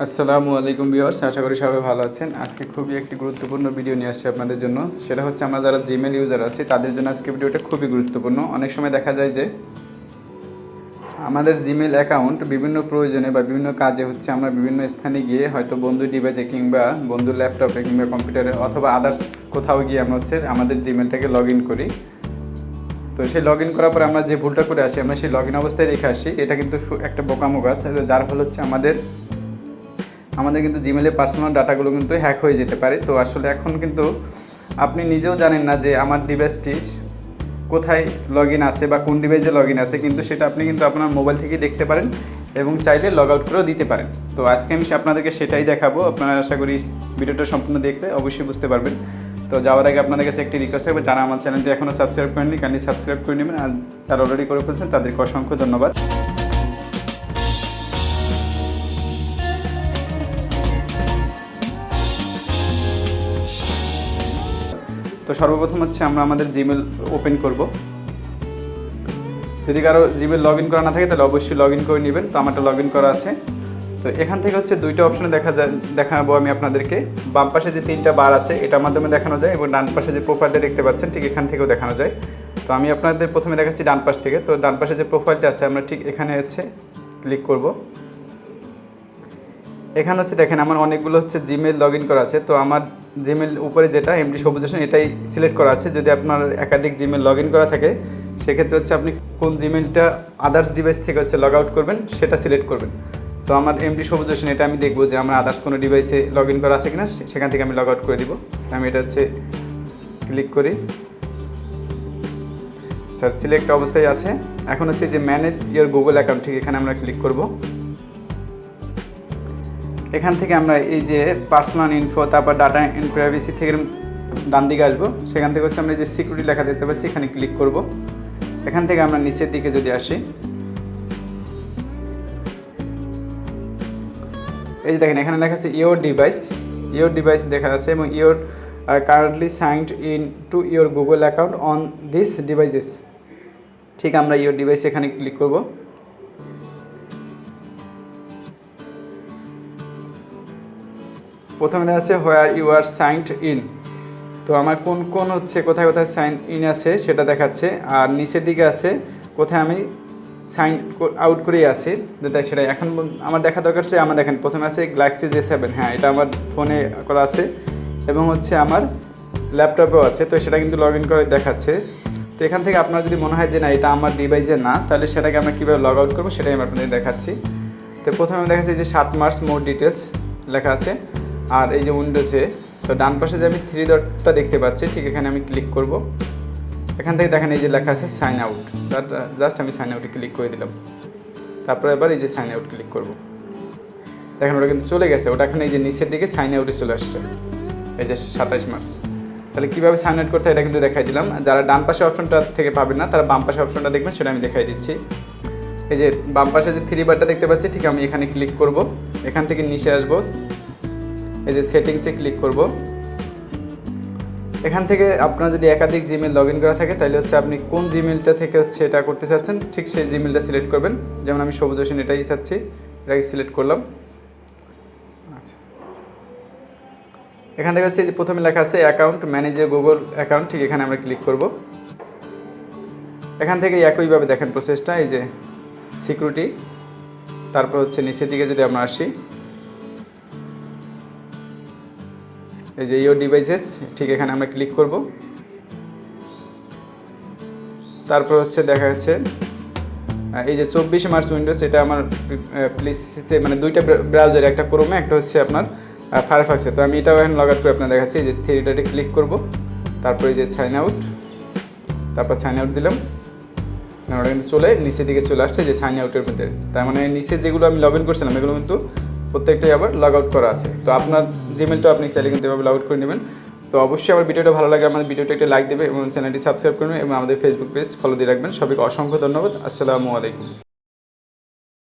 আসসালামু আলাইকুম ভিউয়ার্স, আশা করি সবাই ভালো আছেন। আজকে খুবই একটি গুরুত্বপূর্ণ ভিডিও নিয়ে আসছি আপনাদের জন্য। সেটা হচ্ছে আমরা যারা জিমেল ইউজার আছি তাদের জন্য আজকে ভিডিওটা খুবই গুরুত্বপূর্ণ। অনেক সময় দেখা যায় যে আমাদের জিমেল অ্যাকাউন্ট বিভিন্ন প্রয়োজনে বা বিভিন্ন কাজে হচ্ছে আমরা বিভিন্ন স্থানে গিয়ে হয়তো বন্ধুর ডিভাইসে কিংবা বন্ধুর ল্যাপটপে কিংবা কম্পিউটারে অথবা আদার্স কোথাও গিয়ে আমরা হচ্ছে আমাদের জিমেলটাকে লগ ইন করি। তো সেই লগ ইন করার পরে আমরা যে ভুলটা করে আসি, আমরা সেই লগ ইন অবস্থায় রেখে আসি। এটা কিন্তু একটা বোকামো কাজ, যার ফলে হচ্ছে আমাদের কিন্তু জিমেলের পার্সোনাল ডাটাগুলো কিন্তু হ্যাক হয়ে যেতে পারে। তো আসলে এখন কিন্তু আপনি নিজেও জানেন না যে আমার ডিভাইসটি কোথায় লগ ইন আছে বা কোন ডিভাইসে লগ ইন আছে, কিন্তু সেটা আপনি কিন্তু আপনার মোবাইল থেকেই দেখতে পারেন এবং চাইলে লগ আউট করেও দিতে পারেন। তো আজকে আমি আপনাদেরকে সেটাই দেখাবো। আপনারা আশা করি ভিডিওটা সম্পূর্ণ দেখলে অবশ্যই বুঝতে পারবেন। তো যাওয়ার আগে আপনাদের কাছে একটি রিকোয়েস্ট থাকবে, যারা আমার চ্যানেলটি এখনও সাবস্ক্রাইব করেননি কাইন্ডলি সাবস্ক্রাইব করে নেবেন, আর যারা অলরেডি করে ফেলছেন তাদেরকে অসংখ্য ধন্যবাদ। তো সর্বপ্রথম হচ্ছে আমরা আমাদের জিমেল ওপেন করব। যদি কারো জিমেল লগ ইন করা না থাকে তাহলে অবশ্যই লগ ইন করে নেবেন। তো আমারটা লগ ইন করা আছে। তো এখান থেকে হচ্ছে দুইটা অপশনে দেখাবো আমি আপনাদেরকে। বাম পাশে যে তিনটা বার আছে এটার মাধ্যমে দেখানো যায়, এবং ডান পাশে যে প্রোফাইলটা দেখতে পাচ্ছেন ঠিক এখান থেকেও দেখানো যায়। তো আমি আপনাদের প্রথমে দেখাচ্ছি ডান পাশ থেকে। তো ডান পাশে যে প্রোফাইলটা আছে আমরা ঠিক এখানে হচ্ছে ক্লিক করব। এখানে হচ্ছে দেখেন আমার অনেকগুলো হচ্ছে জিমেল লগ ইন করা আছে। তো আমার জিমেল উপরে যেটা এমডি সবুজ হোসেন এটাই সিলেক্ট করা আছে। যদি আপনার একাধিক জিমেল লগ ইন করা থাকে সেক্ষেত্রে হচ্ছে আপনি কোন জিমেলটা আদার্স ডিভাইস থেকে হচ্ছে লগ আউট করবেন সেটা সিলেক্ট করবেন। তো আমার এমডি সবুজ হোসেন, এটা আমি দেখবো যে আমার আদার্স কোনো ডিভাইসে লগ ইন করা আছে কিনা, সেখান থেকে আমি লগ আউট করে দিব। আমি এটা হচ্ছে ক্লিক করি। স্যার সিলেক্ট অবস্থায় আছে। এখন হচ্ছে যে ম্যানেজ ইয়োর গুগল অ্যাকাউন্ট, ঠিক এখানে আমরা ক্লিক করব। এখান থেকে আমরা এই যে পার্সোনাল ইনফো, তারপর ডাটা এন্ড প্রাইভেসি থেকে ডান দিকে আসবো। সেখান থেকে হচ্ছে আমরা এই যে সিকিউরিটি লেখা দেখতে পাচ্ছি, এখানে ক্লিক করব। এখান থেকে আমরা নিচের দিকে যদি আসি, এই যে দেখেন এখানে লেখা আছে ইয়োর ডিভাইস দেখা যাচ্ছে, এবং your currently signed in to your Google account on this devices. ঠিক আমরা ইয়োর ডিভাইস এখানে ক্লিক করব। প্রথমে দেখা যাচ্ছে where you are signed in. তো আমার কোন হচ্ছে কোথায় সাইন ইন আছে সেটা দেখাচ্ছে, আর নিচের দিকে আছে কোথায় আমি সাইন আউট করেই আছি সেটাই এখন আমার দেখা দরকার। হচ্ছে আমার দেখেন প্রথমে আছে গ্যালাক্সি J7, হ্যাঁ এটা আমার ফোনে করা আছে এবং হচ্ছে আমার ল্যাপটপেও আছে। তো সেটা কিন্তু লগ ইন করে দেখাচ্ছে। তো এখান থেকে আপনার যদি মনে হয় যে না এটা আমার ডিভাইসে না, তাহলে সেটাকে আমরা কীভাবে লগ আউট করবো সেটাই আমি আপনাদের দেখাচ্ছি। তো প্রথমে আমি দেখাচ্ছি যে 7 মার্চ মোর ডিটেলস লেখা আছে, আর এই যে উইন্ডোজে তো ডান পাশে যে আমি 3 ডটটা দেখতে পাচ্ছি ঠিক এখানে আমি ক্লিক করব। এখান থেকে দেখেন এই যে লেখা আছে সাইন আউট, জাস্ট আমি সাইন আউটে ক্লিক করে দিলাম। তারপরে এবার এই যে সাইন আউট ক্লিক করব। দেখেন ওটা কিন্তু চলে গেছে, ওটা এখন এই যে নিচের দিকে সাইন আউটে চলে আসছে, এই যে 27 মার্চ। তাহলে কীভাবে সাইন আউট করতে হয় এটা কিন্তু দেখাই দিলাম। যারা ডান পাশে অপশনটা থেকে পাবেন না তারা বাম পাশে অপশনটা দেখবেন, সেটা আমি দেখাই দিচ্ছি। এই যে বাম পাশে যে 3 বারটা দেখতে পাচ্ছি ঠিক আমি এখানে ক্লিক করব। এখান থেকে নিচে আসবো, এই যে সেটিংসে ক্লিক করব। এখান থেকে আপনার যদি একাধিক জিমেল লগ ইন করা থাকে তাহলে হচ্ছে আপনি কোন জিমেলটা থেকে হচ্ছে এটা করতে চাচ্ছেন ঠিক সেই জিমেলটা সিলেক্ট করবেন। যেমন আমি সবুজ হোসেন এটাই চাচ্ছি, এটাকে সিলেক্ট করলাম। আচ্ছা, এখান থেকে হচ্ছে যে প্রথমে লেখা আছে অ্যাকাউন্ট ম্যানেজার গুগল অ্যাকাউন্ট, ঠিক এখানে আমরা ক্লিক করব। এখান থেকে একইভাবে দেখেন প্রসেসটা, এই যে সিকিউরিটি, তারপর হচ্ছে নিচের দিকে যদি আমরা আসি, এই যে ইয়োর ডিভাইসেস ঠিক এখানে আমরা ক্লিক করব। তারপর হচ্ছে দেখা যাচ্ছে এই যে 24 মার্চ উইন্ডোজ, এটা আমার প্লিসে মানে দুইটা ব্রাউজার, একটা ক্রোমে একটা হচ্ছে আপনার ফায়ারফক্সে। তো আমি এটাও এখন লগ আউট করে আপনার দেখাচ্ছি। এই যে 3 ডটে ক্লিক করব, তারপর এই যে সাইন আউট, তারপর সাইন আউট দিলাম। ওটা কিন্তু চলে নিচের দিকে চলে আসছে যে সাইন আউটের ভিতরে। তার মানে নিচে যেগুলো আমি লগ ইন করছিলাম এগুলো কিন্তু প্রত্যেকটাই আবার লগ আউট করা আছে। তো আপনার জিমেলটা আপনি চাইলে কিন্তু এভাবে লগ আউট করে নেবেন। তো অবশ্যই আমার ভিডিওটা ভালো লাগে আমার ভিডিওটা একটা লাইক দেবে এবং চ্যানেলটি সাবস্ক্রাইব করবেন এবং আমাদের ফেসবুক পেজ ফলো দিয়ে রাখবেন। সবাইকে অসংখ্য ধন্যবাদ। আসসালামু আলাইকুম।